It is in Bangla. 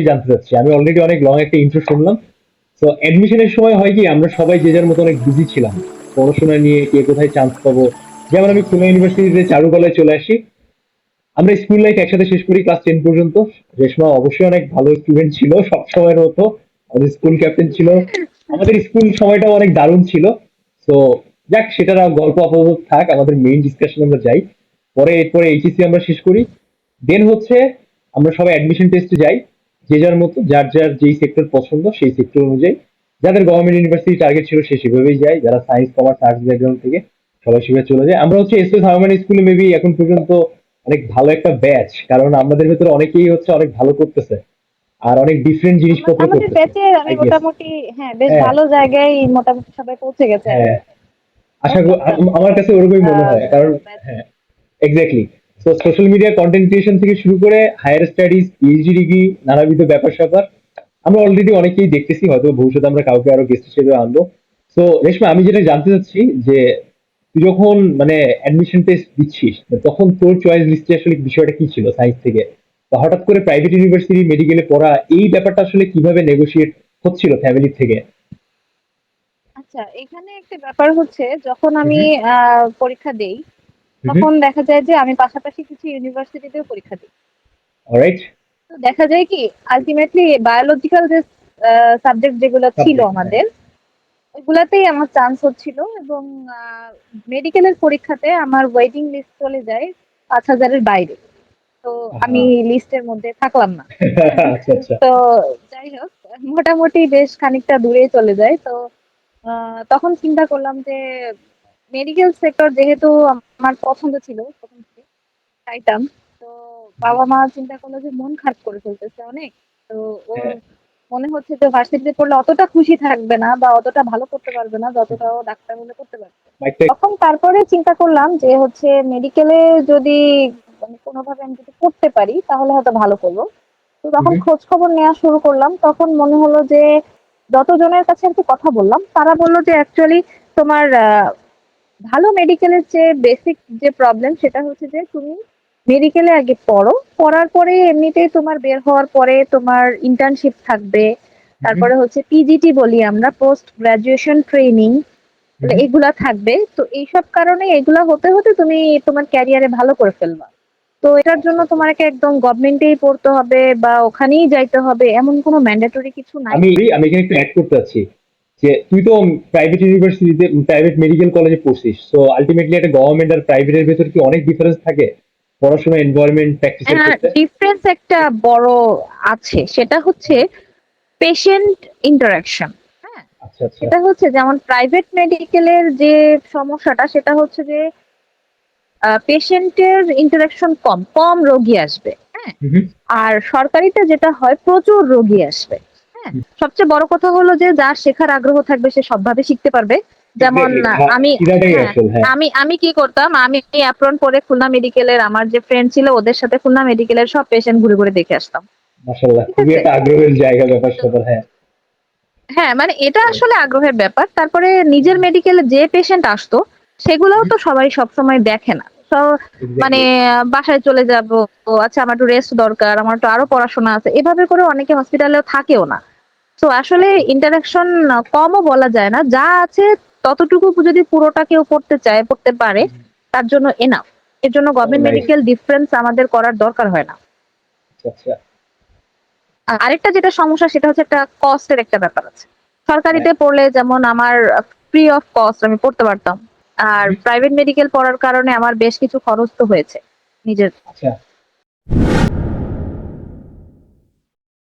জানতে চাচ্ছি। আমি অলরেডি অনেক লং একটা ইন্ট্রো শুনলাম। তো অ্যাডমিশনের সময় হয় কি আমরা সবাই যে যার মতো অনেক বিজি ছিলাম পড়াশোনা নিয়ে, কে কোথায় চান্স পাবো। যেমন আমি খুলনা ইউনিভার্সিটিতে চারুকলায় চলে আসি। আমরা স্কুল লাইফ একসাথে শেষ করি ক্লাস 10 পর্যন্ত। রেশমা অবশ্যই অনেক ভালো স্টুডেন্ট ছিল, সব সময়ের মতো আমাদের স্কুল ক্যাপ্টেন ছিল। আমাদের স্কুল সময়টাও অনেক দারুণ ছিল। তো যাক, সেটার আর গল্প আপাতত থাক, আমাদের মেইন ডিসকাশন আমরা যাই। পরে এরপরে এইচএসসি আমরা শেষ করি। দেন হচ্ছে আমরা সবাই অ্যাডমিশন টেস্টে যাই, যে যার মতো যার যার যেই সেক্টর পছন্দ সেই সেক্টর অনুযায়ী। যাদের গভর্নমেন্ট ইউনিভার্সিটি টার্গেট ছিল সে সেভাবেই যায়, যারা সায়েন্স কমার্স আর্টস ব্যাকগ্রাউন্ড থেকে সবাই সেভাবে চলে যায়। আমরা হচ্ছে এসএস হারমান স্কুলে মেবি এখন পর্যন্ত অনেক ভালো একটা ব্যাচ, কারণ আমাদের ভেতরে অনেকেই হচ্ছে অনেক ভালো করতেছে আর অনেক ডিফারেন্ট জিনিসপত্র আমাদের করতেছে। ব্যাচে আমি আই গেস। মোটামুটি, হ্যাঁ, বেশ হ্যাঁ, ভালো জায়গায় মোটামুটি সবাই পৌঁছে গেছে আর হ্যাঁ, কি। আশা মোস্ট করি অফ দ্য আমার কাছে ওরকমই মনে হয়, কারণ ব্যাচ। হ্যাঁ, এক্স্যাক্টলি। তো সোশ্যাল মিডিয়া কন্টেন্ট ক্রিয়েশন থেকে শুরু করে হায়ার স্টাডিজ, পিএইচডি ডিগ্রি, নানাবিধ ব্যাপার স্যাপার আমরা অলরেডি অনেকেই দেখতেছি, হয়তো ভবিষ্যতে আমরা কাউকে আরো গেস্ট হিসেবে আনবো। তো রেশমা, আমি যেটা জানতে চাচ্ছি যে তুই যখন মানে অ্যাডমিশন টেস্ট দিচ্ছিস, তখন তোর চয়েস লিস্টে আসলে বিষয়টা কি ছিল সায়েন্স থেকে? বা হঠাৎ করে প্রাইভেট ইউনিভার্সিটি মেডিকেলে পড়া, এই ব্যাপারটা আসলে কিভাবে নেগোশিয়েট হচ্ছিল ফ্যামিলি থেকে? আচ্ছা, এখানে একটা ব্যাপার হচ্ছে, যখন আমি হুম, পরীক্ষা দেই, হুম, তখন দেখা যায় যে আমি পাশাপাশি কিছু ইউনিভার্সিটিতেও পরীক্ষা দিই। অলরাইট। তো দেখা যায় কি, আলটিমেটলি বায়োলজিক্যাল যে সাবজেক্ট যেগুলো ছিল সাবজেক্ট, হ্যাঁ। আমাদের, ওগুলাতেই আমার চান্স হচ্ছিল। এবং মেডিকেলের পরীক্ষাতে আমার ওয়েটিং লিস্ট চলে যায় 5,000-এর বাইরে। তো আমি হ্যাঁ। লিস্টের মধ্যে থাকলাম না। আচ্ছা, আচ্ছা। তো যাই হোক, মোটামুটি বেশ খানিকটা দূরে চলে যায়। তো তখন চিন্তা করলাম যে মেডিকেল সেক্টর যেহেতু আমার পছন্দ ছিল প্রথম থেকে, চাইতাম। তো বাবা মা চিন্তা করলো যে মন খারাপ করে ফেলতেছে অনেক। তো ওর হ্যাঁ, মনে হচ্ছে যে ভার্সিটিতে পড়লে অতটা খুশি থাকবে না বা অতটা ভালো করতে পারবে না যতটা ও ডাক্তার হলে করতে পারবে। মাইকটা। তখন তারপরে চিন্তা করলাম যে হচ্ছে মেডিকেলে যদি মানে কোনোভাবে আমি যদি করতে পারি তাহলে হয়তো ভালো করবো। তো তখন হুম, খোঁজ খবর নেওয়া শুরু করলাম। তখন মনে হলো যে যতজনের কাছে আর কি কথা বললাম, তারা বললো যে অ্যাকচুয়ালি তোমার ভালো মেডিকেলের চেয়ে বেসিক যে প্রবলেম সেটা হচ্ছে যে তুমি মেডিকেলে আগে পড়ো, পড়ার পরে এমনিতেই তোমার বের হওয়ার পরে তোমার ইন্টার্নশিপ থাকবে। হুম, তারপরে হচ্ছে পিজিটি বলি আমরা, পোস্ট গ্রাজুয়েশন ট্রেনিং, হুম। এগুলা থাকবে। তো এইসব কারণে এগুলা হতে হতে তুমি তোমার ক্যারিয়ারে ভালো করে ফেলবা। তো এটার আচ্ছা, জন্য আচ্ছা। তোমাকে একদম গভর্নমেন্টেই পড়তে হবে বা ওখানেই যাইতে হবে এমন কোনো ম্যান্ডেটরি কিছু নাই। আমি আমি এখানে একটু অ্যাড করতে চাচ্ছি যে তুই তো প্রাইভেট ইউনিভার্সিটিতে, প্রাইভেট মেডিকেল কলেজে পড়ছিস, তো আলটিমেটলি একটা গভর্নমেন্ট আর প্রাইভেটের ভেতর কি অনেক ডিফারেন্স থাকে পড়াশোনা এনভায়রনমেন্ট প্র্যাকটিসের ক্ষেত্রে? ডিফারেন্স একটা বড় আছে, সেটা হচ্ছে পেশেন্ট ইন্টারাকশন। হ্যাঁ, আচ্ছা, আচ্ছা। সেটা হচ্ছে যেমন প্রাইভেট মেডিকেলের যে সমস্যাটা সেটা হচ্ছে যে পেশেন্টের ইন্টারাকশন কম কম রোগী আসবে। হ্যাঁ, হুম, হুম, আর সরকারিতে যেটা হয় প্রচুর রোগী আসবে। হ্যাঁ, হুম। সবচেয়ে বড় কথা হলো যে যার শেখার আগ্রহ থাকবে সে সবভাবে শিখতে পারবে। যেমন এক্স্যাক্টলি, আমি, এটাই হ্যাঁ, আসল, হ্যাঁ। আমি কি করতাম, আমি অ্যাপ্রন পরে খুলনা মেডিকেলের আমার যে ফ্রেন্ড ছিল ওদের সাথে খুলনা মেডিকেলের সব পেশেন্ট ঘুরে ঘুরে দেখে আসতাম। মাশাআল্লাহ, ঠিক খুবই আছে। একটা আগ্রহের জায়গা ব্যাপার তো স্যাপার, হ্যাঁ। হ্যাঁ, মানে এটা আসলে আগ্রহের ব্যাপার। তারপরে নিজের মেডিকেলে যে পেশেন্ট আসতো সেগুলোও তো সবাই সবসময় দেখে না। তো মানে এক্স্যাক্টলি। বাসায় চলে যাব, ও আচ্ছা আমার একটু রেস্ট দরকার, আমার তো আরো পড়াশোনা আছে, এভাবে করে অনেকে হসপিটালেও থাকেও না। তো আসলে ইন্টারাকশন কমও বলা যায় না, যা আছে ততটুকু যদি পুরোটা কেউ পড়তে চায় পড়তে পারে, তার জন্য এনাফ। এর জন্য ও গভর্নমেন্ট নাইস। মেডিকেল ডিফারেন্স আমাদের করার দরকার হয় না। আচ্ছা, আচ্ছা। আর আরেকটা যেটা সমস্যা সেটা হচ্ছে একটা কস্টের একটা ব্যাপার আছে। হ্যাঁ। সরকারিতে পড়লে যেমন আমার ফ্রি অফ কস্ট আমি পড়তে পারতাম। আর হুম, প্রাইভেট মেডিকেল পড়ার কারণে আমার বেশ কিছু খরচ তো হয়েছে নিজের। আচ্ছা।